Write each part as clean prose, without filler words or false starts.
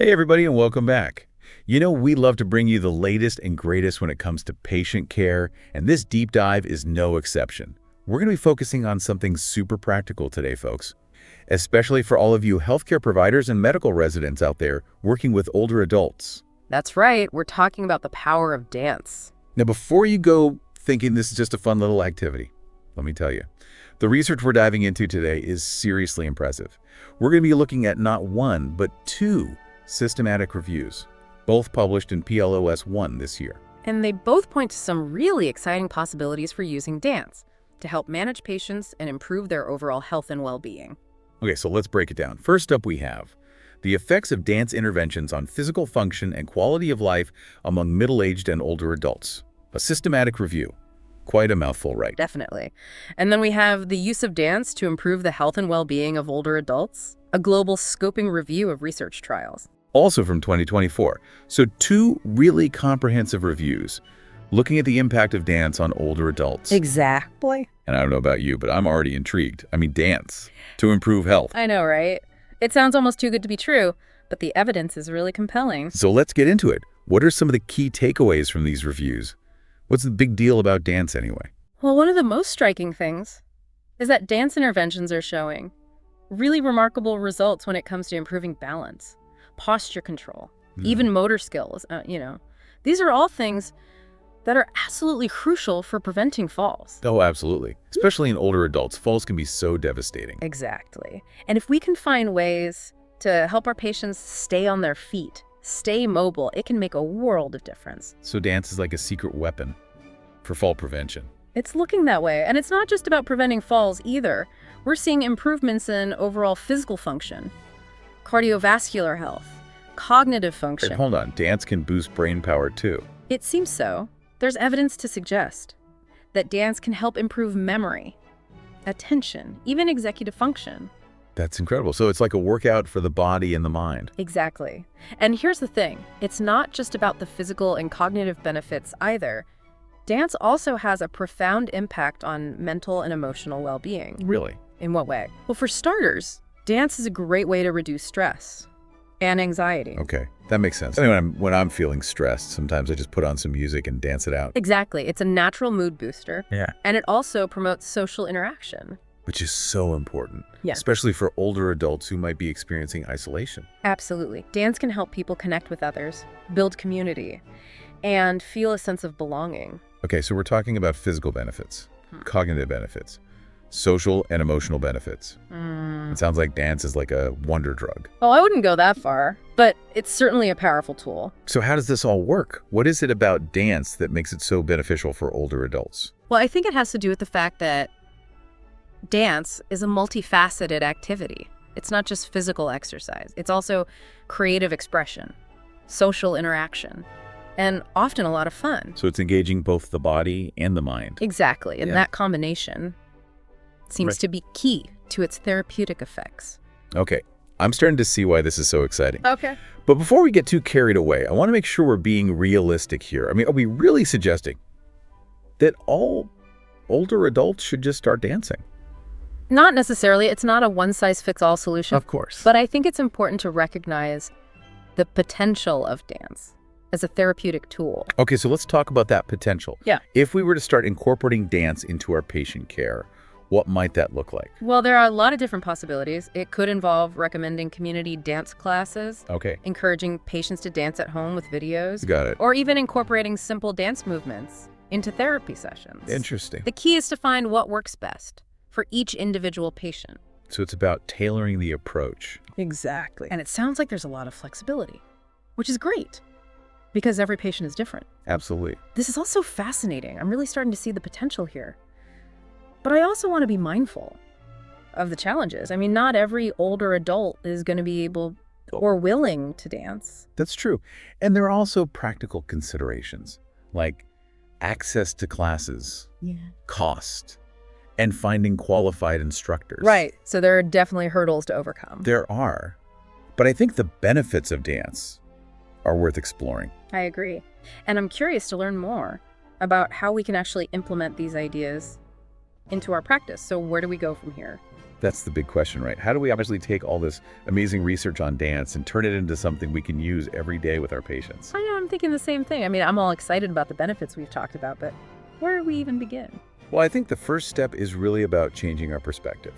Hey, everybody, and welcome back. We love to bring you the latest and greatest when it comes to patient care, and this deep dive is no exception. We're going to be focusing on something super practical today, folks, especially for all of you healthcare providers and medical residents out there working with older adults. That's right. We're talking about the power of dance. Now, before you go thinking this is just a fun little activity, let me tell you, the research we're diving into today is seriously impressive. We're going to be looking at not one, but two systematic reviews, both published in PLOS 1 this year. And they both point to some really exciting possibilities for using dance to help manage patients and improve their overall health and well-being. Okay, so let's break it down. First up, we have the effects of dance interventions on physical function and quality of life among middle-aged and older adults. A systematic review. Quite a mouthful, right? Definitely. And then we have the use of dance to improve the health and well-being of older adults, a global scoping review of research trials. Also from 2024. So two really comprehensive reviews looking at the impact of dance on older adults. Exactly. And I don't know about you, but I'm already intrigued. I mean, dance to improve health. I know, right? It sounds almost too good to be true, but the evidence is really compelling. So let's get into it. What are some of the key takeaways from these reviews? What's the big deal about dance anyway? Well, one of the most striking things is that dance interventions are showing really remarkable results when it comes to improving balance, posture control, even motor skills. These are all things that are absolutely crucial for preventing falls. Oh, absolutely. Especially in older adults, falls can be so devastating. Exactly. And if we can find ways to help our patients stay on their feet, stay mobile, it can make a world of difference. So dance is like a secret weapon for fall prevention. It's looking that way. And it's not just about preventing falls either. We're seeing improvements in overall physical function, cardiovascular health, cognitive function. Wait, hold on. Dance can boost brain power too. It seems so. There's evidence to suggest that dance can help improve memory, attention, even executive function. That's incredible. So it's like a workout for the body and the mind. Exactly. And here's the thing. It's not just about the physical and cognitive benefits either. Dance also has a profound impact on mental and emotional well-being. Really? In what way? Well, for starters, dance is a great way to reduce stress and anxiety. Okay, that makes sense. Anyway, when I'm feeling stressed, sometimes I just put on some music and dance it out. Exactly. It's a natural mood booster. Yeah. And it also promotes social interaction. Which is so important, Yeah. especially for older adults who might be experiencing isolation. Absolutely. Dance can help people connect with others, build community, and feel a sense of belonging. Okay, so we're talking about physical benefits, cognitive benefits, social and emotional benefits. It sounds like dance is like a wonder drug. Well, I wouldn't go that far, but it's certainly a powerful tool. So how does this all work? What is it about dance that makes it so beneficial for older adults? Well, I think it has to do with the fact that dance is a multifaceted activity. It's not just physical exercise. It's also creative expression, social interaction, and often a lot of fun. So it's engaging both the body and the mind. Exactly. And Yeah. that combination seems to be key to its therapeutic effects. Okay, I'm starting to see why this is so exciting. Okay. But before we get too carried away, I want to make sure we're being realistic here. I mean, are we really suggesting that all older adults should just start dancing? Not necessarily. It's not a one-size-fits-all solution. Of course. But I think it's important to recognize the potential of dance as a therapeutic tool. Okay, so let's talk about that potential. Yeah. If we were to start incorporating dance into our patient care, what might that look like? Well, there are a lot of different possibilities. It could involve recommending community dance classes, Okay, encouraging patients to dance at home with videos, got it. or even incorporating simple dance movements into therapy sessions. Interesting. The key is to find what works best for each individual patient. So it's about tailoring the approach. Exactly. And it sounds like there's a lot of flexibility, which is great because every patient is different. Absolutely. This is also fascinating. I'm really starting to see the potential here. But I also want to be mindful of the challenges. I mean, not every older adult is going to be able or willing to dance. That's true. And there are also practical considerations like access to classes, cost, and finding qualified instructors. Right. So there are definitely hurdles to overcome. There are. But I think the benefits of dance are worth exploring. I agree. And I'm curious to learn more about how we can actually implement these ideas into our practice. So where do we go from here? That's the big question, right? How do we obviously take all this amazing research on dance and turn it into something we can use every day with our patients? I know, I'm thinking the same thing. I mean, I'm all excited about the benefits we've talked about, but where do we even begin? Well, I think the first step is really about changing our perspective.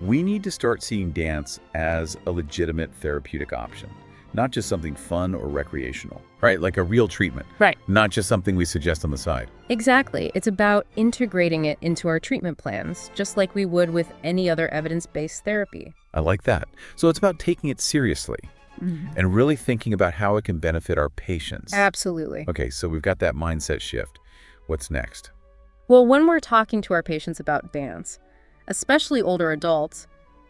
We need to start seeing dance as a legitimate therapeutic option, not just something fun or recreational, right? Like a real treatment, Right. not just something we suggest on the side. Exactly. It's about integrating it into our treatment plans, just like we would with any other evidence-based therapy. I like that. So it's about taking it seriously and really thinking about how it can benefit our patients. Absolutely. Okay, so we've got that mindset shift. What's next? Well, when we're talking to our patients about dance, especially older adults,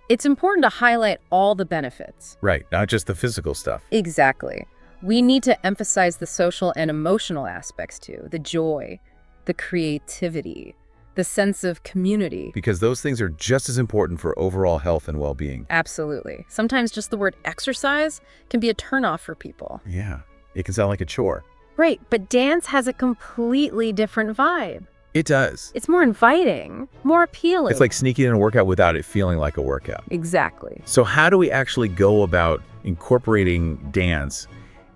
it's important to highlight all the benefits. Right, not just the physical stuff. Exactly. We need to emphasize the social and emotional aspects too, the joy, the creativity, the sense of community. Because those things are just as important for overall health and well-being. Absolutely. Sometimes just the word exercise can be a turnoff for people. Yeah, it can sound like a chore. Right, but dance has a completely different vibe. It does. It's more inviting, more appealing. It's like sneaking in a workout without it feeling like a workout. Exactly. So how do we actually go about incorporating dance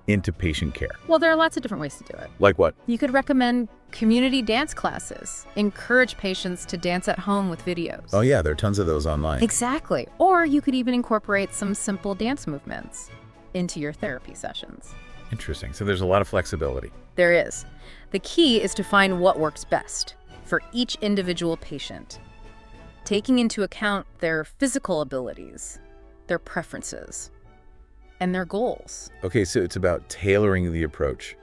into patient care? Well, there are lots of different ways to do it. Like what? You could recommend community dance classes, encourage patients to dance at home with videos. Oh yeah, there are tons of those online. Exactly. Or you could even incorporate some simple dance movements into your therapy sessions. Interesting. So there's a lot of flexibility. There is. The key is to find what works best for each individual patient, taking into account their physical abilities, their preferences, and their goals. Okay, so it's about tailoring the approach,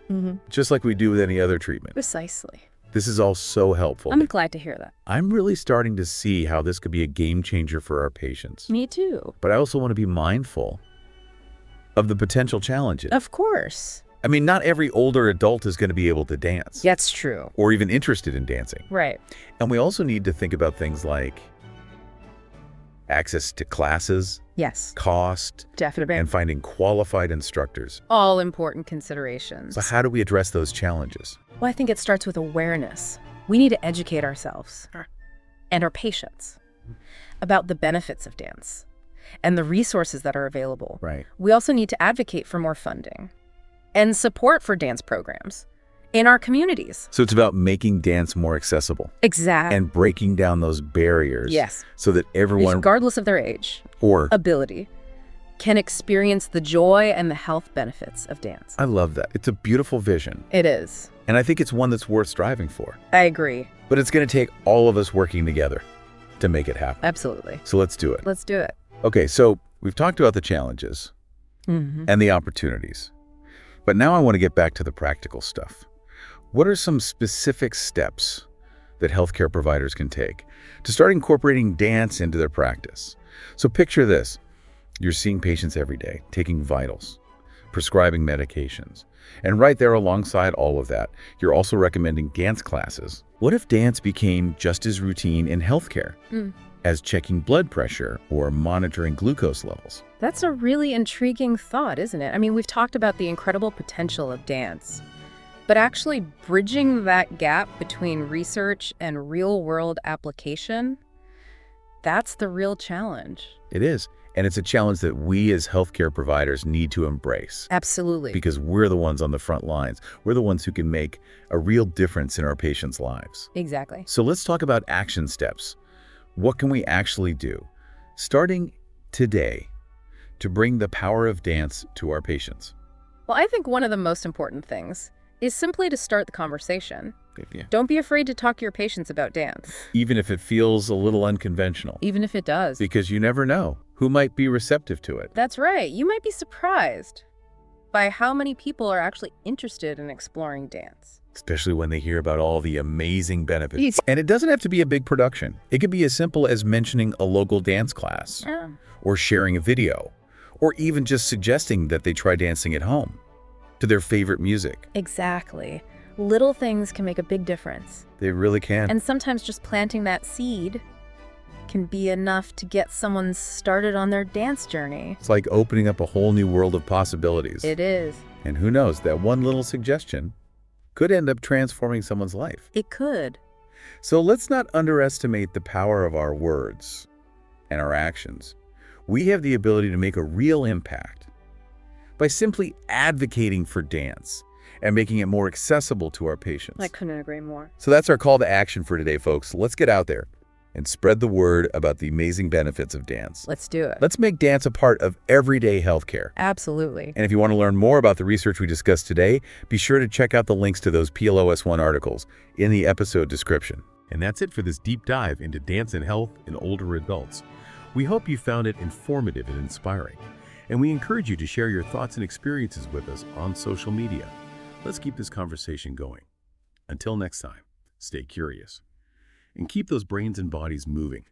just like we do with any other treatment. Precisely. This is all so helpful. I'm glad to hear that. I'm really starting to see how this could be a game changer for our patients. Me too. But I also want to be mindful of the potential challenges. Of course. I mean, not every older adult is going to be able to dance. That's true. Or even interested in dancing. Right. And we also need to think about things like access to classes, Yes. cost, Definitely. and finding qualified instructors. All important considerations. So how do we address those challenges? Well, I think it starts with awareness. We need to educate ourselves and our patients about the benefits of dance and the resources that are available. Right. We also need to advocate for more funding and support for dance programs in our communities. So it's about making dance more accessible Exactly. and breaking down those barriers. Yes. So that everyone, Regardless of their age, or ability, can experience the joy and the health benefits of dance. I love that. It's a beautiful vision. It is. And I think it's one that's worth striving for. I agree. But it's going to take all of us working together to make it happen. Absolutely. So let's do it. Let's do it. Okay, so we've talked about the challenges and the opportunities. But now I want to get back to the practical stuff. What are some specific steps that healthcare providers can take to start incorporating dance into their practice? So picture this. You're seeing patients every day, taking vitals, prescribing medications. And right there alongside all of that, you're also recommending dance classes. What if dance became just as routine in healthcare as checking blood pressure or monitoring glucose levels? That's a really intriguing thought, isn't it? I mean, we've talked about the incredible potential of dance, but actually bridging that gap between research and real-world application, that's the real challenge. It is. And it's a challenge that we as healthcare providers need to embrace. Absolutely. Because we're the ones on the front lines. We're the ones who can make a real difference in our patients' lives. Exactly. So let's talk about action steps. What can we actually do, starting today, to bring the power of dance to our patients? Well, I think one of the most important things is simply to start the conversation. Yeah. Don't be afraid to talk to your patients about dance. Even if it feels a little unconventional. Even if it does. Because you never know who might be receptive to it. That's right. You might be surprised by how many people are actually interested in exploring dance. Especially when they hear about all the amazing benefits. And it doesn't have to be a big production. It could be as simple as mentioning a local dance class, or sharing a video, or even just suggesting that they try dancing at home to their favorite music. Exactly. Little things can make a big difference. They really can. And sometimes just planting that seed can be enough to get someone started on their dance journey. It's like opening up a whole new world of possibilities. It is. And who knows, that one little suggestion could end up transforming someone's life. It could. So let's not underestimate the power of our words and our actions, we have the ability to make a real impact by simply advocating for dance and making it more accessible to our patients. I couldn't agree more. So that's our call to action for today, folks. Let's get out there and spread the word about the amazing benefits of dance. Let's do it. Let's make dance a part of everyday healthcare. Absolutely. And if you want to learn more about the research we discussed today, be sure to check out the links to those PLOS1 articles in the episode description. And that's it for this deep dive into dance and health in older adults. We hope you found it informative and inspiring. And we encourage you to share your thoughts and experiences with us on social media. Let's keep this conversation going. Until next time, stay curious and keep those brains and bodies moving.